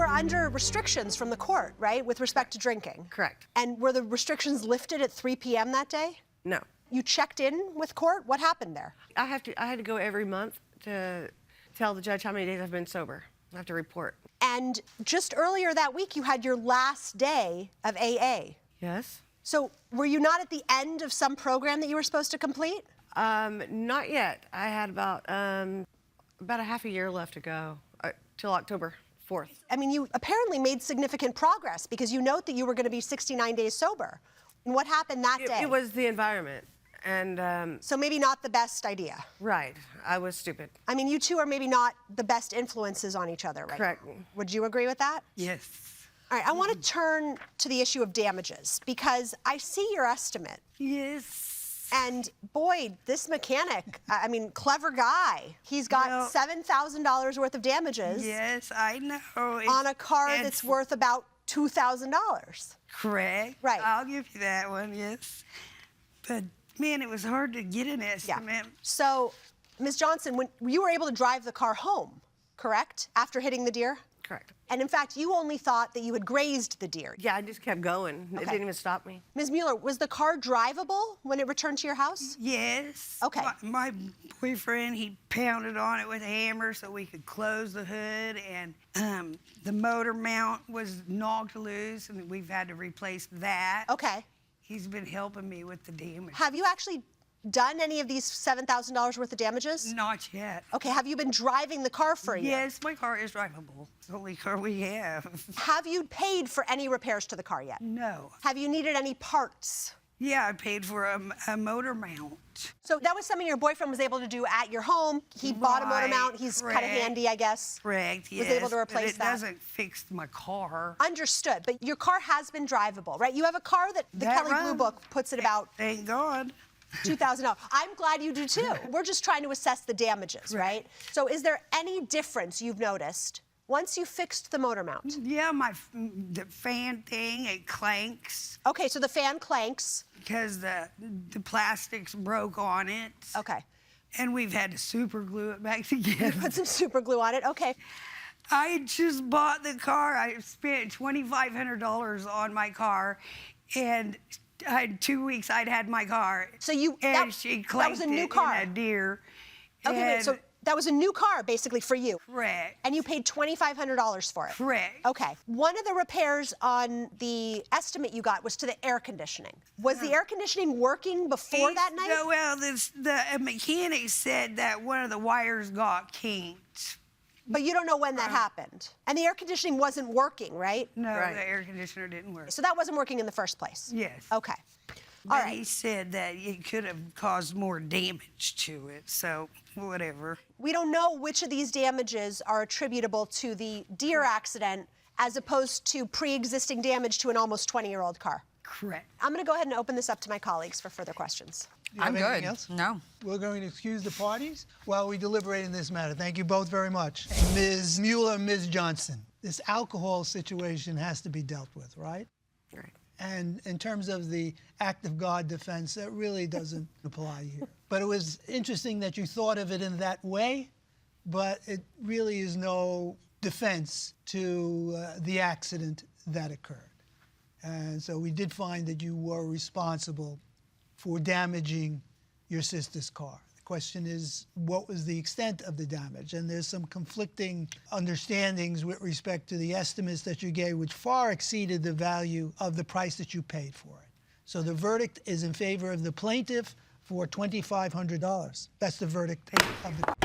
were under restrictions from the court, right, with respect to drinking? Correct. And were the restrictions lifted at 3 p.m. that day? No. You checked in with court? What happened there? I had to go every month to tell the judge how many days I've been sober. I have to report. And just earlier that week, you had your last day of AA. Yes. So were you not at the end of some program that you were supposed to complete? Not yet. I had about a half a year left to go till October 4th. I mean, you apparently made significant progress because you note that you were going to be 69 days sober. And what happened that day? It was the environment. And so maybe not the best idea. Right. I was stupid. I mean, you two are maybe not the best influences on each other, right? Correct. Would you agree with that? Yes. All right, I want to turn to the issue of damages because I see your estimate. Yes. And boy, this mechanic, I mean, clever guy. He's got $7,000 worth of damages. Yes, I know. On a car that's worth about $2,000. Correct. Right. I'll give you that one, yes. But man, it was hard to get an estimate. Yeah. So, Ms. Johnson, when you were able to drive the car home, correct? After hitting the deer? Correct. And in fact, you only thought that you had grazed the deer. Yeah, I just kept going. It didn't even stop me. Ms. Mueller, was the car drivable when it returned to your house? Yes. Okay. My boyfriend, he pounded on it with a hammer so we could close the hood, and the motor mount was knocked loose, and we've had to replace that. Okay. He's been helping me with the damage. Have you actually done any of these $7,000 worth of damages? Not yet. Okay, have you been driving the car for a year? Yes, my car is drivable. It's the only car we have. Have you paid for any repairs to the car yet? No. Have you needed any parts? Yeah, I paid for a motor mount. So that was something your boyfriend was able to do at your home. He bought a motor mount. He's kind of handy, I guess. Correct, yes. Was able to replace but it doesn't fix my car. Understood, but your car has been drivable, right? You have a car that the Kelly Blue Book puts at about Thank God. $2,000. I'm glad you do too. We're just trying to assess the damages, right? So is there any difference you've noticed once you fixed the motor mount? Yeah, the fan thing, it clanks. Okay, so the fan clanks. Because the plastics broke on it. Okay. And we've had to super glue it back together. Put some super glue on it, okay. I just bought the car. I spent $2,500 on my car, and 2 weeks I'd had my car. So she clanked that was a new car. in a deer. Okay, wait, so that was a new car basically for you. Correct. And you paid $2,500 for it. Correct. Okay. One of the repairs on the estimate you got was to the air conditioning. Was the air conditioning working before that night? No, well, the mechanic said that one of the wires got kinked. But you don't know when that happened. And the air conditioning wasn't working, right? No, Right. the air conditioner didn't work. So that wasn't working in the first place? Yes. Okay. But All right. he said that it could have caused more damage to it, so whatever. We don't know which of these damages are attributable to the deer accident as opposed to pre-existing damage to an almost 20-year-old car. Correct. I'm going to go ahead and open this up to my colleagues for further questions. I'm anything good. else? No. We're going to excuse the parties while we deliberate in this matter. Thank you both very much. Ms. Mueller, Ms. Johnson, this alcohol situation has to be dealt with, right? Right. And in terms of the act of God defense, that really doesn't apply here. But it was interesting that you thought of it in that way, but it really is no defense to the accident that occurred. And so we did find that you were responsible for damaging your sister's car. The question is, what was the extent of the damage? And there's some conflicting understandings with respect to the estimates that you gave, which far exceeded the value of the price that you paid for it. So the verdict is in favor of the plaintiff for $2,500. That's the verdict of the